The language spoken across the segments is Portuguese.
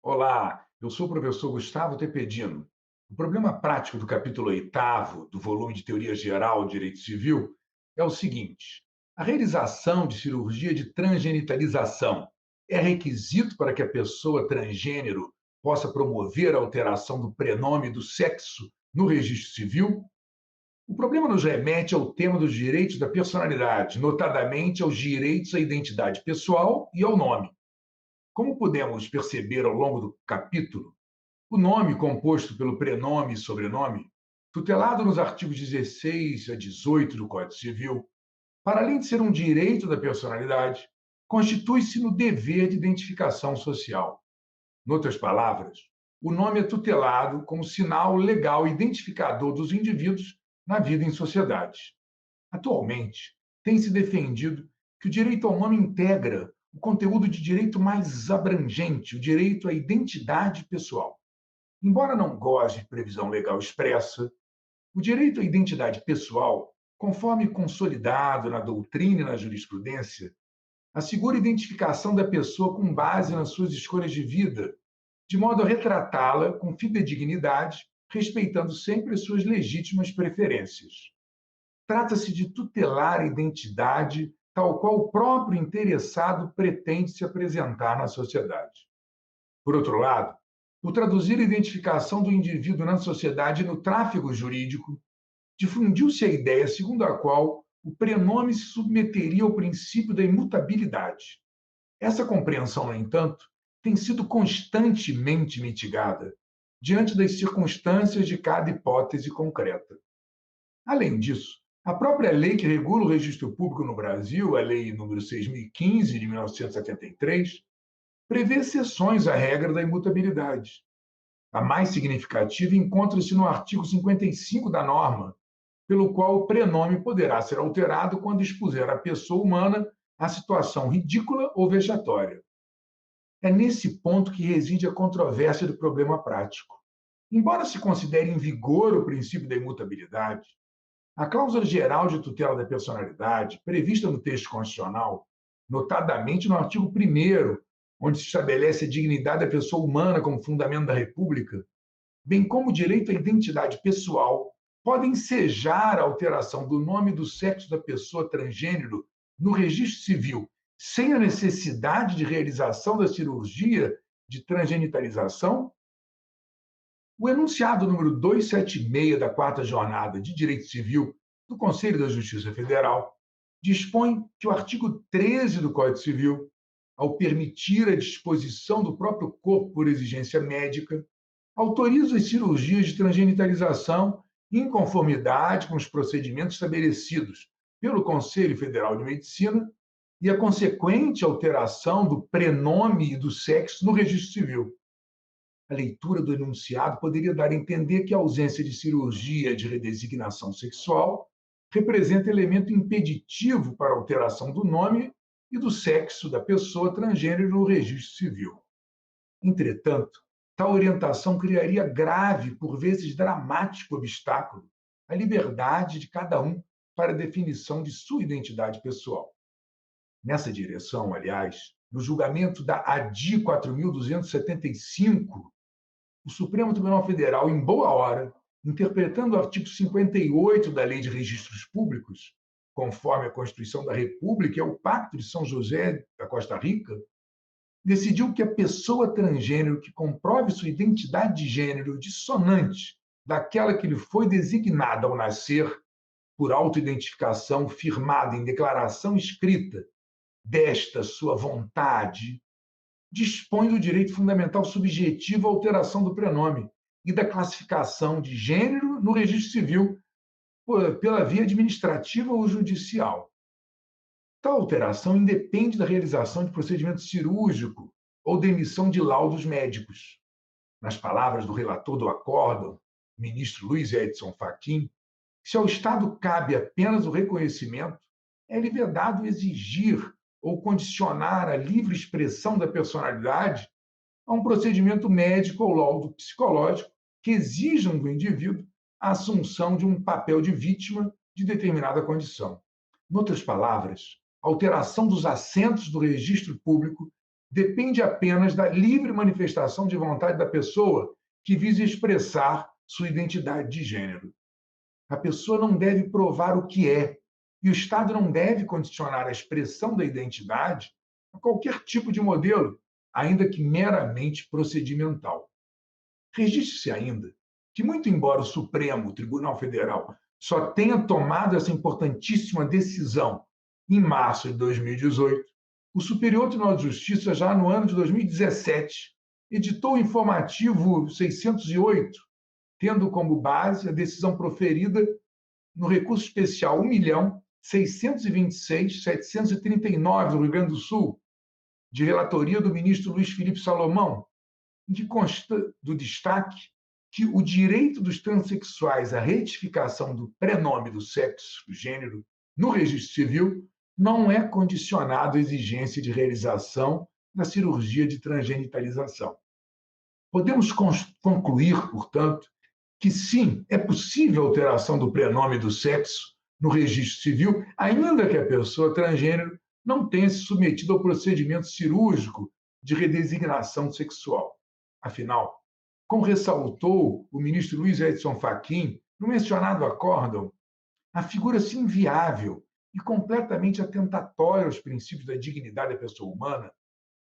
Olá, eu sou o professor Gustavo Tepedino. O problema prático do capítulo 8º do volume de Teoria Geral do Direito Civil é o seguinte: a realização de cirurgia de transgenitalização é requisito para que a pessoa transgênero possa promover a alteração do prenome do sexo no registro civil? O problema nos remete ao tema dos direitos da personalidade, notadamente aos direitos à identidade pessoal e ao nome. Como podemos perceber ao longo do capítulo, o nome composto pelo prenome e sobrenome, tutelado nos artigos 16 a 18 do Código Civil, para além de ser um direito da personalidade, constitui-se no dever de identificação social. Em outras palavras, o nome é tutelado como sinal legal identificador dos indivíduos na vida em sociedade. Atualmente, tem se defendido que o direito ao nome integra o conteúdo de direito mais abrangente, o direito à identidade pessoal. Embora não goze de previsão legal expressa, o direito à identidade pessoal, conforme consolidado na doutrina e na jurisprudência, assegura a identificação da pessoa com base nas suas escolhas de vida, de modo a retratá-la com fidedignidade, respeitando sempre as suas legítimas preferências. Trata-se de tutelar a identidade tal qual o próprio interessado pretende se apresentar na sociedade. Por outro lado, por traduzir a identificação do indivíduo na sociedade no tráfego jurídico, difundiu-se a ideia segundo a qual o prenome se submeteria ao princípio da imutabilidade. Essa compreensão, no entanto, tem sido constantemente mitigada diante das circunstâncias de cada hipótese concreta. Além disso, a própria lei que regula o registro público no Brasil, a Lei nº 6.015, de 1973, prevê exceções à regra da imutabilidade. A mais significativa encontra-se no artigo 55 da norma, pelo qual o prenome poderá ser alterado quando expuser a pessoa humana a situação ridícula ou vexatória. É nesse ponto que reside a controvérsia do problema prático. Embora se considere em vigor o princípio da imutabilidade, a cláusula geral de tutela da personalidade, prevista no texto constitucional, notadamente no artigo 1º, onde se estabelece a dignidade da pessoa humana como fundamento da República, bem como o direito à identidade pessoal, podem ensejar a alteração do nome e do sexo da pessoa transgênero no registro civil, sem a necessidade de realização da cirurgia de transgenitalização. O enunciado número 276 da Quarta Jornada de Direito Civil do Conselho da Justiça Federal dispõe que o artigo 13 do Código Civil, ao permitir a disposição do próprio corpo por exigência médica, autoriza as cirurgias de transgenitalização em conformidade com os procedimentos estabelecidos pelo Conselho Federal de Medicina e a consequente alteração do prenome e do sexo no registro civil. A leitura do enunciado poderia dar a entender que a ausência de cirurgia de redesignação sexual representa elemento impeditivo para a alteração do nome e do sexo da pessoa transgênero no registro civil. Entretanto, tal orientação criaria grave, por vezes dramático, obstáculo à liberdade de cada um para a definição de sua identidade pessoal. Nessa direção, aliás, no julgamento da ADI 4.275, o Supremo Tribunal Federal, em boa hora, interpretando o artigo 58 da Lei de Registros Públicos, conforme a Constituição da República e o Pacto de São José da Costa Rica, decidiu que a pessoa transgênero que comprove sua identidade de gênero dissonante daquela que lhe foi designada ao nascer, por autoidentificação firmada em declaração escrita desta sua vontade, dispõe do direito fundamental subjetivo à alteração do prenome e da classificação de gênero no registro civil pela via administrativa ou judicial. Tal alteração independe da realização de procedimento cirúrgico ou da emissão de laudos médicos. Nas palavras do relator do acórdão, ministro Luiz Edson Fachin, se ao Estado cabe apenas o reconhecimento, é-lhe vedado exigir ou condicionar a livre expressão da personalidade a um procedimento médico ou laudo psicológico que exijam do indivíduo a assunção de um papel de vítima de determinada condição. Em outras palavras, a alteração dos assentos do registro público depende apenas da livre manifestação de vontade da pessoa que visa expressar sua identidade de gênero. A pessoa não deve provar o que é, e o Estado não deve condicionar a expressão da identidade a qualquer tipo de modelo, ainda que meramente procedimental. Registre-se ainda que, muito embora o Supremo Tribunal Federal só tenha tomado essa importantíssima decisão em março de 2018, o Superior Tribunal de Justiça, já no ano de 2017, editou o informativo 608, tendo como base a decisão proferida no recurso especial 1.626.739 do Rio Grande do Sul, de relatoria do ministro Luiz Felipe Salomão, em que consta do destaque que o direito dos transexuais à retificação do prenome do sexo, do gênero, no registro civil, não é condicionado à exigência de realização da cirurgia de transgenitalização. Podemos concluir, portanto, que sim, é possível a alteração do prenome do sexo no registro civil, ainda que a pessoa transgênero não tenha se submetido ao procedimento cirúrgico de redesignação sexual. Afinal, como ressaltou o ministro Luiz Edson Fachin, no mencionado acórdão, afigura-se inviável e completamente atentatória aos princípios da dignidade da pessoa humana,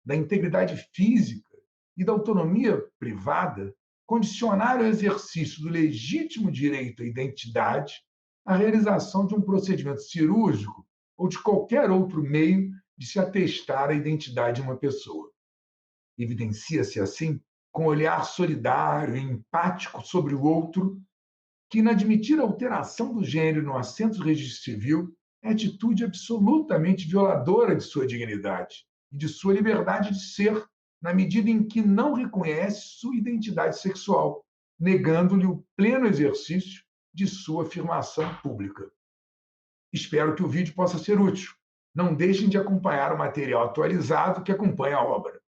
da integridade física e da autonomia privada, condicionar o exercício do legítimo direito à identidade à realização de um procedimento cirúrgico ou de qualquer outro meio de se atestar a identidade de uma pessoa. Evidencia-se, assim, com olhar solidário e empático sobre o outro, que inadmitir a alteração do gênero no assento do registro civil é atitude absolutamente violadora de sua dignidade e de sua liberdade de ser, na medida em que não reconhece sua identidade sexual, negando-lhe o pleno exercício de sua afirmação pública. Espero que o vídeo possa ser útil. Não deixem de acompanhar o material atualizado que acompanha a obra.